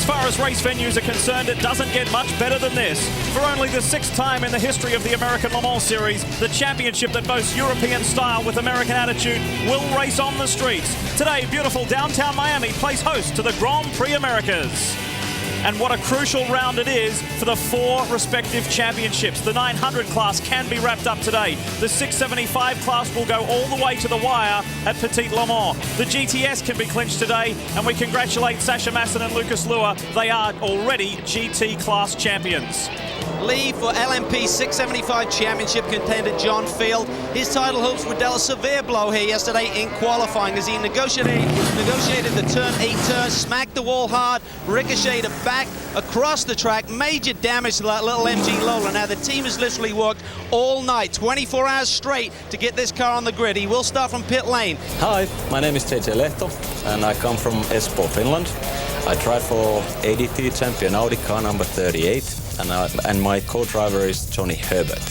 far as race venues are concerned, it doesn't get much better than this. For only the 6th time in the history of the American Le Mans Series, the championship that boasts European style with American attitude will race on the streets. Today, beautiful downtown Miami plays host to the Grand Prix Americas. And what a crucial round it is for the 4 respective championships. The 900 class can be wrapped up today. The 675 class will go all the way to the wire at Petit Le Mans. The GTS can be clinched today, and we congratulate Sasha Masson and Lucas Luhr. They are already GT class champions. Lead for LMP 675 championship contender John Field. His title hopes were dealt a severe blow here yesterday in qualifying as he negotiated the turn 8 turn, smacked the wall hard, ricocheted back across the track, major damage to that little MG Lola. Now the team has literally worked all night, 24 hours straight to get this car on the grid. He will start from pit lane. Hi, my name is JJ Lehto and I come from Espoo, Finland. I drive for ADT champion Audi car number 38. And my co-driver is Johnny Herbert.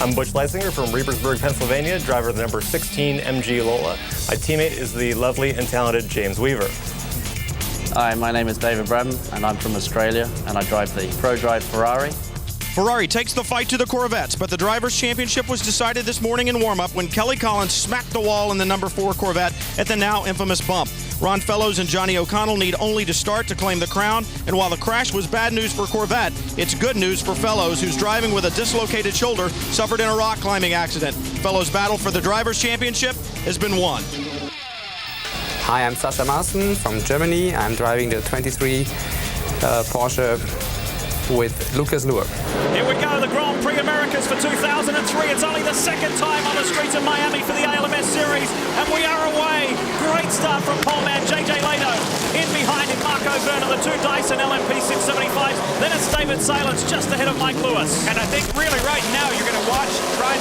I'm Butch Leisinger from Reepersburg, Pennsylvania, driver of the number 16 MG Lola. My teammate is the lovely and talented James Weaver. Hi, my name is David Braddon and I'm from Australia and I drive the ProDrive Ferrari. Ferrari takes the fight to the Corvettes, but the Drivers' Championship was decided this morning in warm-up when Kelly Collins smacked the wall in the number 4 Corvette at the now infamous bump. Ron Fellows and Johnny O'Connell need only to start to claim the crown, and while the crash was bad news for Corvette, it's good news for Fellows, who's driving with a dislocated shoulder, suffered in a rock climbing accident. Fellows' battle for the Drivers' Championship has been won. Hi, I'm Sasha Maassen from Germany. I'm driving the 23 Porsche with Lucas Luhr. Here we go, the Grand Prix Americas for 2003. It's only the 2nd time on the streets of Miami for the ALMS Series, and we are away. Great start from pole man JJ Lehto. In behind him, Marco Werner, the 2 Dyson LMP 675s. Then it's David Salins just ahead of Mike Lewis. And I think really right now you're going to watch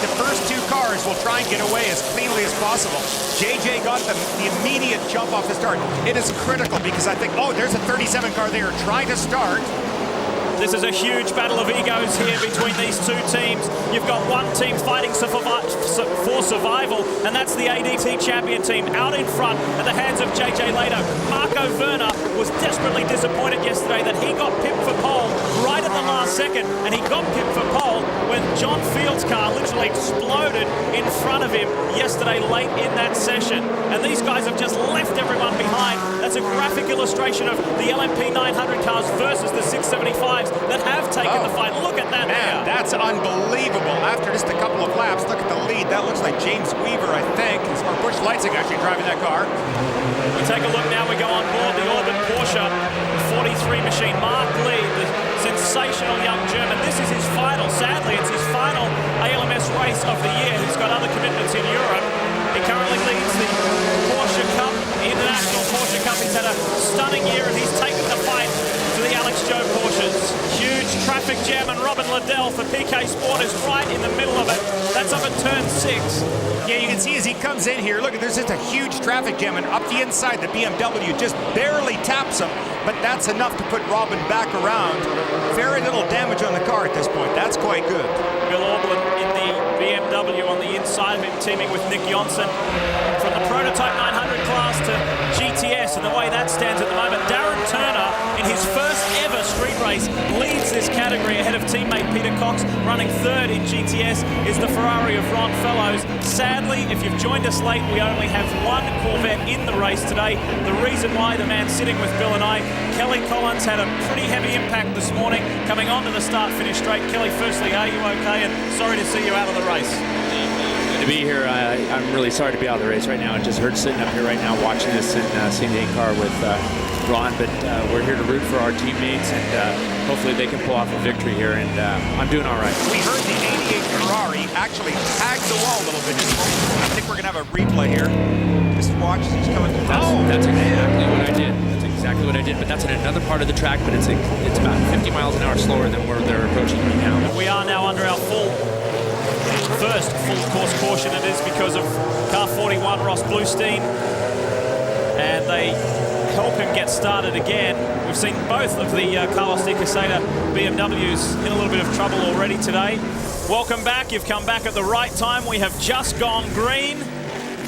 the first 2 cars will try and get away as cleanly as possible. JJ got the immediate jump off the start. It is critical because I think, oh, there's a 37 car there trying to start. This is a huge battle of egos here between these 2 teams. You've got one team fighting for survival, and that's the ADT champion team out in front at the hands of JJ Lehto. Marco Werner was desperately disappointed yesterday that he got pipped for pole right at the last second, and he got pipped for pole when John Field's car literally exploded in front of him yesterday late in that session. And these guys have just left everyone behind. That's a graphic illustration of the LMP 900 cars versus the 675s that have taken the fight. Look at that. Man, that's unbelievable. After just a couple of laps, look at the lead. That looks like James Weaver, I think. Or Butch Leisinger actually driving that car. We take a look now. We go on board the Orbit Porsche 43 machine. Mark Lee, the sensational young German. This is his final, sadly, it's his final ALMS race of the year. He's got other commitments in Europe. He currently leads the Porsche Cup, International Porsche Cup. He's had a stunning year and he's taken the fight to the Alex Joe Porsches. Huge traffic jam, and Robin Liddell for PK Sport is right in the middle of it. That's up at turn 6. Yeah, you can see as he comes in here, look, there's just a huge traffic jam, and up the inside, the BMW just barely taps him, but that's enough to put Robin back around. Very little damage on the car at this point. That's quite good. Bill Aublin in the BMW on the inside of him, teaming with Nick Johnson. From the prototype 900 class to GTS, and the way that stands at the moment, Darren Turner, in his first ever street race, leads this category ahead of teammate Peter Cox. Running 3rd in GTS is the Ferrari of Ron Fellows. Sadly, if you've joined us late, we only have 1 Corvette in the race today. The reason why, the man sitting with Bill and I, Kelly Collins, had a pretty heavy impact this morning coming onto the start-finish straight. Kelly, firstly, are you okay? And sorry to see you out of the race. To be here, I'm really sorry to be out of the race right now. It just hurts sitting up here right now watching this and seeing the car with Ron, but we're here to root for our teammates, and hopefully they can pull off a victory here, and I'm doing all right. We heard the 88 Ferrari actually tagged the wall a little bit. I think we're going to have a replay here. Just watch, he's coming through. That's exactly what I did. That's exactly what I did, but that's in another part of the track, but it's about 50 miles an hour slower than where they're approaching right now. We are now under our first full course caution. It is because of car 41, Ross Bluestein, and they help him get started again. We've seen both of the Carlos de Caseta BMWs in a little bit of trouble already today. Welcome back. You've come back at the right time. We have just gone green.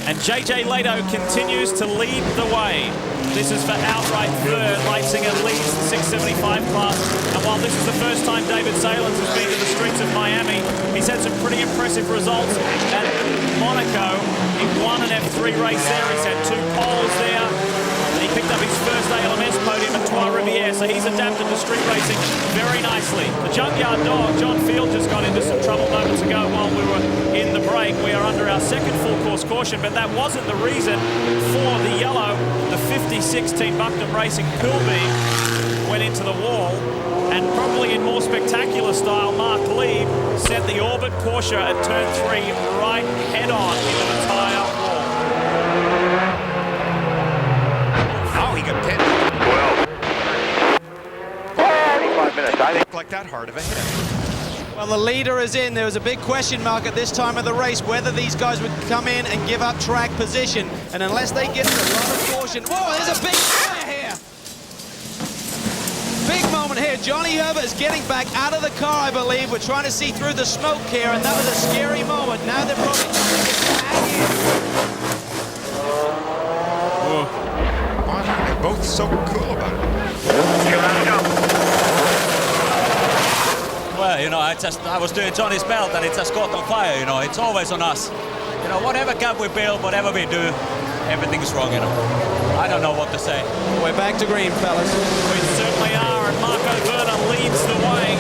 And JJ Leto continues to lead the way. This is for outright third. Leitzinger leads the 675 class. And while this is the first time David Salins has been to the streets of Miami, he's had some pretty impressive results at Monaco. He won an F3 race there. He's had 2 poles there. And he picked up his first ALMS podium at Trois Rivières, so he's adapted to street racing very nicely. The junkyard dog, John Field, just got into some trouble moments ago while we were in the break. We are under our second full course caution, but that wasn't the reason for the yellow. The 56 Team Bucknam Racing Pilbeam went into the wall, and probably in more spectacular style, Mark Lieb sent the Orbit Porsche at turn 3 right head on into the tyre wall. Oh, he got pinned. 25 minutes. I think like that hard of a hit. Well, the leader is in. There was a big question mark at this time of the race whether these guys would come in and give up track position. And unless they get a lot of caution... Whoa, there's a big fire here! Big moment here. Johnny Herbert is getting back out of the car, I believe. We're trying to see through the smoke here, and that was a scary moment. Now they're probably trying to get back in. Why are they both so cool about it? Well, you know, I was doing Johnny's belt and it just caught on fire, you know. It's always on us. You know, whatever gap we build, whatever we do, everything's wrong, you know. I don't know what to say. We're back to green, fellas. We certainly are, and Marco Werner leads the way.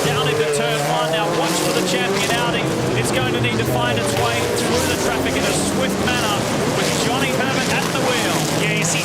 Down into turn 1, now watch for the champion outing. It's going to need to find its way through the traffic in a swift manner with Johnny Herbert at the wheel. Yeah, you see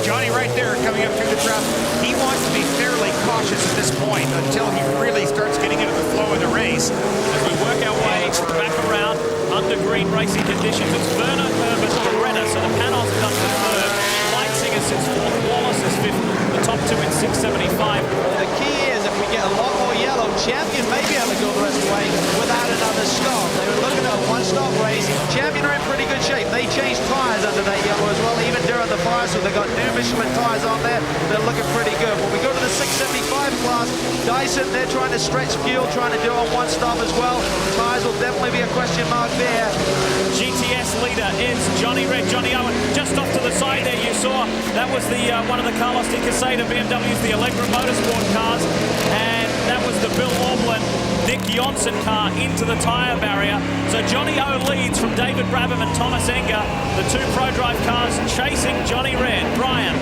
Johnny right there coming up through the traffic. He wants to be fairly cautious at this point until he really starts getting into the flow of the race. As we work our way back around under green racing conditions, it's Werner, Herbert, Loretta, so the Panos is up to third. Leitzinger sits fourth, Wallace is fifth, the top 2 in 675. The key is if we get a lot more yellow, Champion may be able to go the rest of the way without another stop. They were looking at a one-stop race. Champion are in pretty good shape. They changed tyres under that yellow as well, even during the fire, so they've got new Michelin tyres on there. They're looking pretty good. When we go to the 675 class, Dyson, they're trying to stretch fuel, trying to do on one stop as well. Tyres will definitely be a question mark there. GTS leader is Johnny Red, Johnny Owen. Just off to the side there, you saw that was the one of the Carlos Di Caseta BMWs, the Allegra Motorsport cars, and that was the Bill Aublin, Dick Johnson car into the tyre barrier. So Johnny O leads from David Brabham and Thomas Enger, the 2 Pro Drive cars chasing Johnny Red. Brian.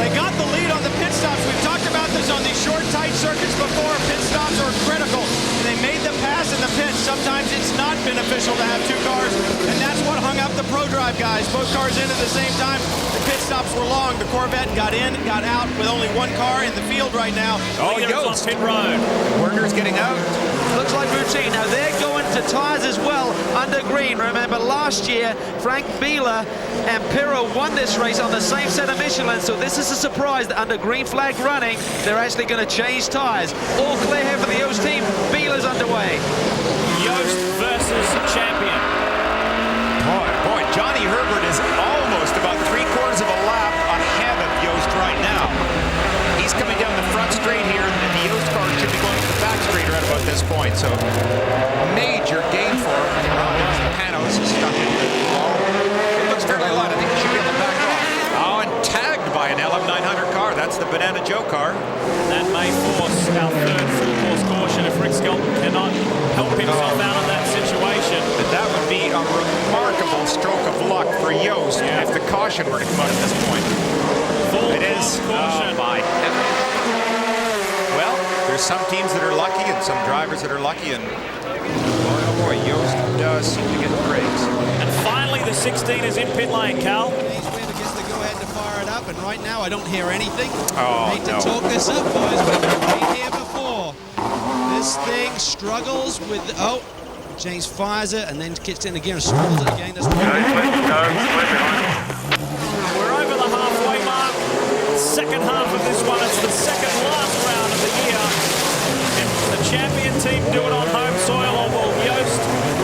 They got the lead on the pit stops. We've talked about this on these short, tight circuits before. Pit stops are critical. And they made the pass in the pit. Sometimes it's not beneficial to have 2 cars, and that's what hung up the Pro Drive guys. Both cars in at the same time. The pit stops were long. The Corvette got in, got out with only 1 car in the field right now. Oh, Yost on pit road. Werner's getting out. Looks like routine. Now they're going to tyres as well under green. Remember last year, Frank Bieler and Pirro won this race on the same set of Michelin, so this is a surprise that under green flag running, they're actually going to change tyres. All clear here for the Yost team. Bieler's underway. Yost versus champion. Boy, Johnny Herbert is almost about 3/4 of a lap ahead of Yost right now. He's coming down the front straight here, and the Yost car should be going to the back straight right about this point. So, major gain for him. Panos is stuck in the wall. It looks fairly light. I think he should be able to back off. Oh, and tagged by an LM900 car. That's the Banana Joe car. That may force our third full course caution if Rick Skelton cannot help himself out of that situation. But that would be a remarkable stroke of luck for Yost if the caution were to come out at this point. Full It is. caution. Oh, my heavens. Well, there's some teams that are lucky and some drivers that are lucky, and oh boy, Yost does seem to get the breaks. And finally, the 16 is in pit lane, Cal. Whoever gets the go-ahead to fire it up, and right now I don't hear anything. Oh, Hate to no. talk this up, boys, but we've been here before. This thing struggles with, James fires it and then gets in again and struggles it again. That's We're over the halfway mark. Second half of this one. It's the second last round of the year. Can the champion team do it on home soil, or will Yost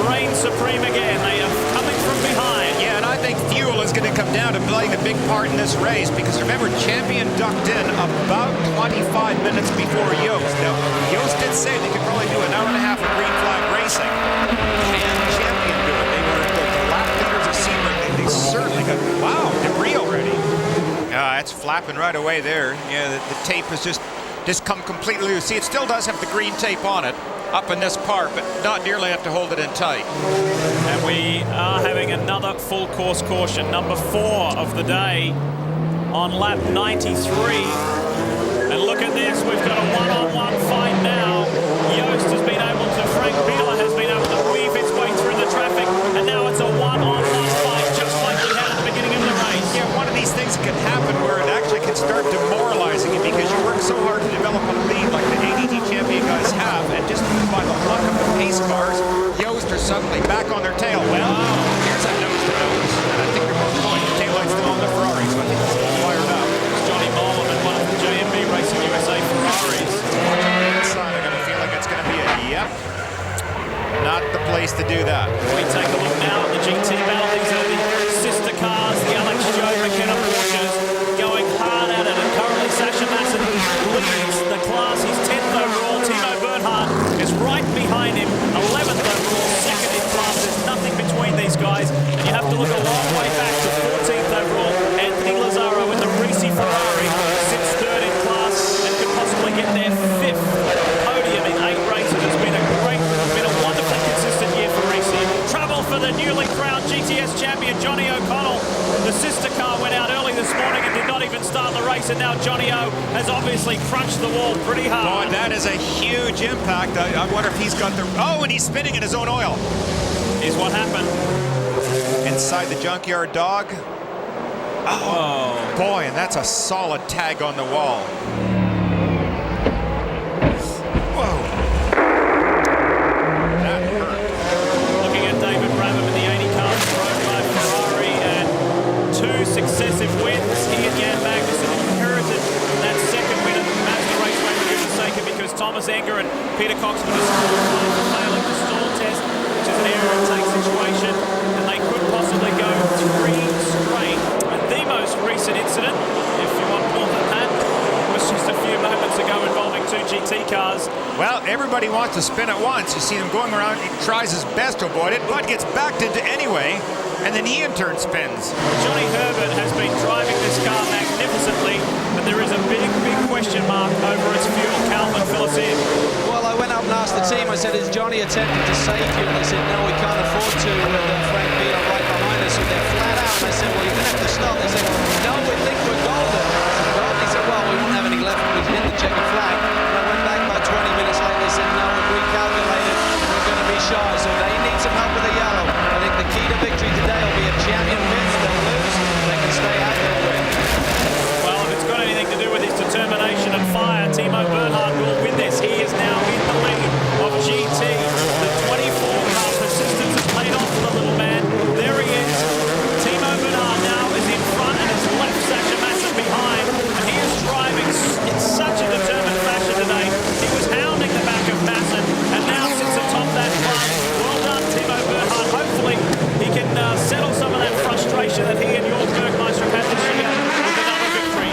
reign supreme again? They are coming from behind. Yeah, and I think fuel is going to come down to playing a big part in this race, because remember, Champion ducked in about 25 minutes before Yost. Now, Yost did say they could probably do an hour and a half of green flag racing. Can Champion do it? They were Yeah, it's flapping right away there. Yeah, the tape has just come completely loose. See, it still does have the green tape on it up in this part, but not nearly enough to hold it in tight. And we are having another full course caution, number 4 of the day on lap 93. And look at this, we've got a one-on-one fight now. Yost has been able to, Frank Biela has been able to weave his way through the traffic, and now it's a one-on-one fight, just like we had at the beginning of the race. Yeah, one of these things can happen where it actually can start demoralizing you because you work so hard to develop a lead like the ADT champion guys have, and just by the luck of the pace cars, Yost are suddenly back on their tail. Well, here's a nose to nose, and I think they're both going. The taillight's still on the Ferraris, so I think it's all fired up. It's Johnny Mollem and one of the JMB Racing USA Ferraris. Inside, I'm going to feel like it's going to be a yep. Not the place to do that. We take a look now at the GT battle. These are the sister cars, the Alex Joe McKenna Porsches, going hard at it. And currently Sasha Masson leads the class. He's 10th overall. Timo Bernhard is right behind him, 11th overall, second in class. There's nothing between these guys. And you have to look a long way back to 14th overall. Anthony Lazzaro in the Risi Ferrari sits third in class and could possibly get their 5th podium in 8 races. It's been a wonderfully consistent year for Risi. Trouble for the newly crowned GTS champion Johnny O'Connell. The sister car went out early this morning and did not even start the race, and now Johnny O has obviously crunched the wall pretty hard. Boy, that is a huge impact. I wonder if he's got the... Oh, and he's spinning in his own oil. Is what happened. Inside the junkyard dog. Oh, boy, and that's a solid tag on the wall. Whoa. That hurt. Looking at David Brabham in the 80 car rode by Ferrari, and 2 successive wins. He and Jan Magnussen inherited that second win at the Mazda Raceway Laguna Seca because Thomas Enger and Peter Cox were disqualified for failing the stall test, which is an error and take situation, and they could possibly go 3 straight. And the most recent incident, if you want more than that, was just a few moments ago involving 2 GT cars. Well, everybody wants to spin at once. You see him going around, he tries his best to avoid it, but gets backed into anyway, and then he in turn spins. Johnny Herbert has been driving this car magnificently, but there is a big question mark over its fuel. Calvin, fill us in. Well, I went up and asked the team, I said, is Johnny attempting to save you? And they said, no, we can't afford to, with Frank Biela right behind us. So they're flat out. And I said, well, you're going to have to stop. They said, no, we think we're golden. They said, well, we won't have any left when we hit the checkered flag. And I went back about 20 minutes later. They said, no, we've recalculated. We're going to be shy. So they need some help with the yellow. I think the key to victory today will be if champion wins, they'll lose. They can stay out, they'll win. Well, if it's got anything to do with his determination and fire, Timo Bernhard will win this. He is now in the lead of GT. The 24-car persistence has paid off for the little man. There he is. Timo Bernhard now is in front and has left Sasha Masson behind. And he is driving in such a determined fashion today. He was hounding the back of Masson and now sits atop that class. Well done, Timo Bernhard. Hopefully he can settle some of that frustration that he and Jorg Bergmeister have had this year with another victory.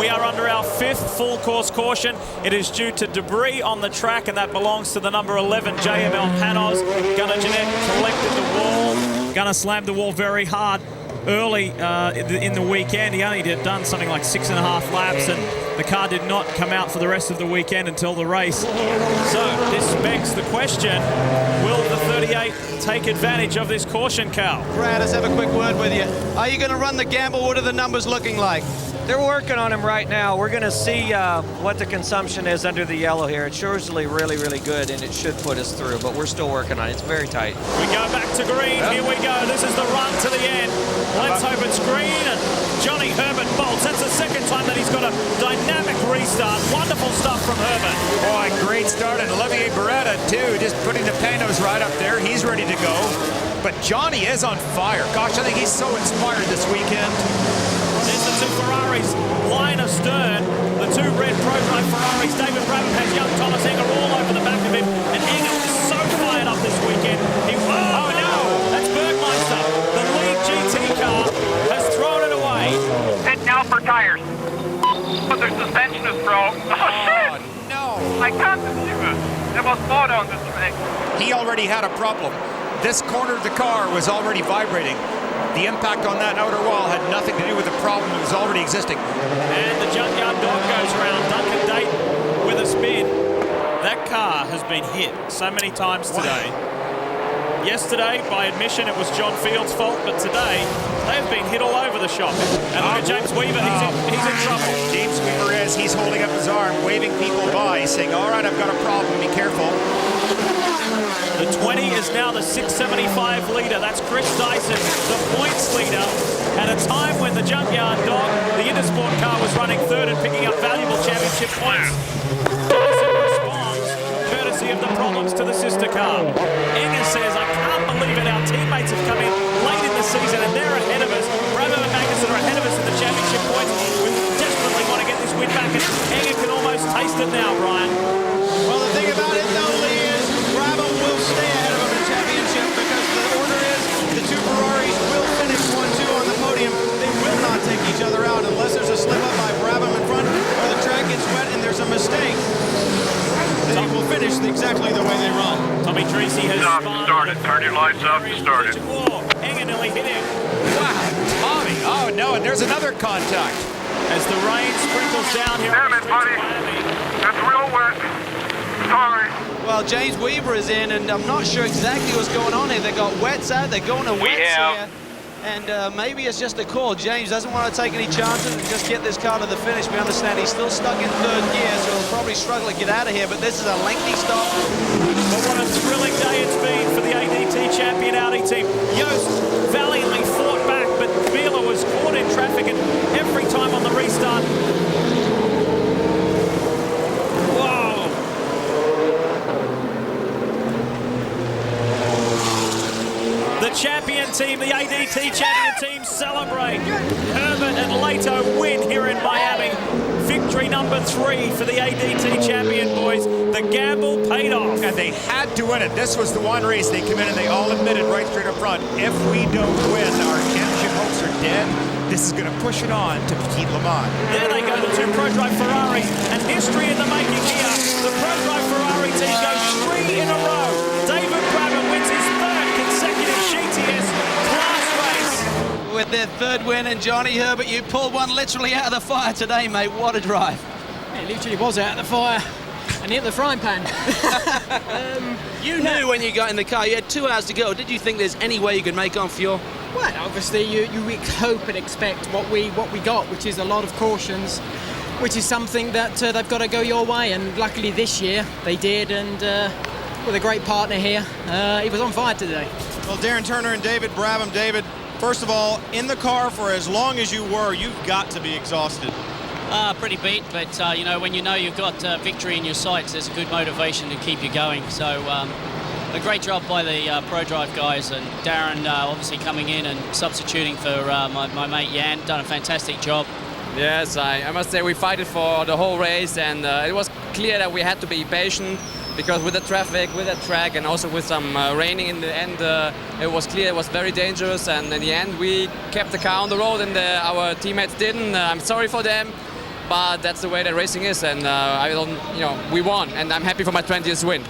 We are under our 5th full course caution. It is due to debris on the track, and that belongs to the number 11 JML Panos. Gunnar Jeanette collected the wall. Gunnar slammed the wall very hard early in the weekend. He only done something like 6.5 laps, and the car did not come out for the rest of the weekend until the race. So this begs the question, will the 38 take advantage of this caution, Cal? Brad, let's have a quick word with you. Are you going to run the gamble? What are the numbers looking like? They're working on him right now. We're going to see what the consumption is under the yellow here. It's usually really, really good, and it should put us through, but we're still working on it. It's very tight. We go back to green. Yep. Here we go. This is the run to the end. Let's hope it's green, and Johnny Herbert bolts. That's the second time that he's got a dynamic restart. Wonderful stuff from Herbert. Boy, great start, and Olivier Beretta, too, just putting the Panos right up there. He's ready to go. But Johnny is on fire. Gosh, I think he's so inspired this weekend. There's the 2 Ferraris, line astern. The 2 red pro-drive Ferraris. David Brabham has young Thomas Enger all over the back of him. And Enger is so fired up this weekend. Oh, no! That's Bergmeister. The lead GT car has thrown it away. And now for tires. But their suspension is broke. Oh, shit! No! I can't believe it. There was water on this track. He already had a problem. This corner of the car was already vibrating. the impact on that outer wall had nothing to do with the problem that was already existing. And the junkyard dog goes around. Duncan Dayton with a spin. That car has been hit so many times today. Yesterday, by admission, it was John Field's fault, but today, they've been hit all over the shop. And look at James Weaver, he's in trouble. James Weaver he's holding up his arm, waving people by, saying, all right, I've got a problem, be careful. The 20 is now the 675 leader. That's Chris Dyson, the points leader, at a time when the junkyard dog, the Intersport car, was running third and picking up valuable championship points. Dyson responds, courtesy of the problems to the sister car. Enger says, I can't believe it, our teammates have come in late in the season and they're ahead of us. Brabham and Magnussen are ahead of us in the championship points. We desperately want to get this win back, and Enger can almost taste it now, Brian. Well, the thing about it, though, Lee, is Brabham will stay ahead of him in the championship because the order is the two Ferraris will finish 1-2 on the podium. They will not take each other out unless there's a slip-up by Brabham in front or the track gets wet and there's a mistake. Then he will finish exactly the way they run. Tommy Tracy has started. Turn your lights up. Started. Enger nearly hit him. Wow, Tommy. Oh, no, and there's another contact. As the rain sprinkles down here. Damn it, buddy. That's real wet. Sorry. Well, James Weaver is in, and I'm not sure exactly what's going on here. They got wets out, they're going to wets here. And maybe it's just a call. James doesn't want to take any chances and just get this car to the finish. We understand he's still stuck in third gear, so he'll probably struggle to get out of here, but this is a lengthy stop. But what a thrilling day it's been for the ADT champion Audi team. Yost valiantly fought back, but Wheeler was caught in traffic, and every time on the restart, the champion team, the ADT champion team, celebrate. Herbert and Lato win here in Miami. Victory number 3 for the ADT champion boys. The gamble paid off. And they had to win it. This was the one race they come in and they all admitted right straight up front, if we don't win, our championship hopes are dead. This is going to push it on to Petit Le Mans. There they go, the two ProDrive Ferraris, and history in the making here. The ProDrive Ferrari team goes 3 in a row. David Brabham wins his 3rd consecutive GTS class race. With their 3rd win, and Johnny Herbert, you pulled one literally out of the fire today, mate. What a drive. It literally was out of the fire and hit the frying pan. You knew when you got in the car, you had 2 hours to go. Did you think there's any way you could make on fuel? Well, obviously you hope and expect what we got, which is a lot of cautions, which is something that they've got to go your way, and luckily this year they did, and with a great partner here, he was on fire today. Well, Darren Turner and David Brabham. David, first of all, in the car for as long as you were, you've got to be exhausted. Pretty beat, but you know, when you know you've got victory in your sights, there's a good motivation to keep you going. So a great job by the ProDrive guys, and Darren obviously coming in and substituting for my mate Jan, done a fantastic job. Yes, I must say we fought it for the whole race, and it was clear that we had to be patient, because with the traffic, with the track, and also with some raining in the end, it was clear it was very dangerous, and in the end we kept the car on the road, and our teammates didn't. I'm sorry for them, but that's the way that racing is, and we won, and I'm happy for my 20th win.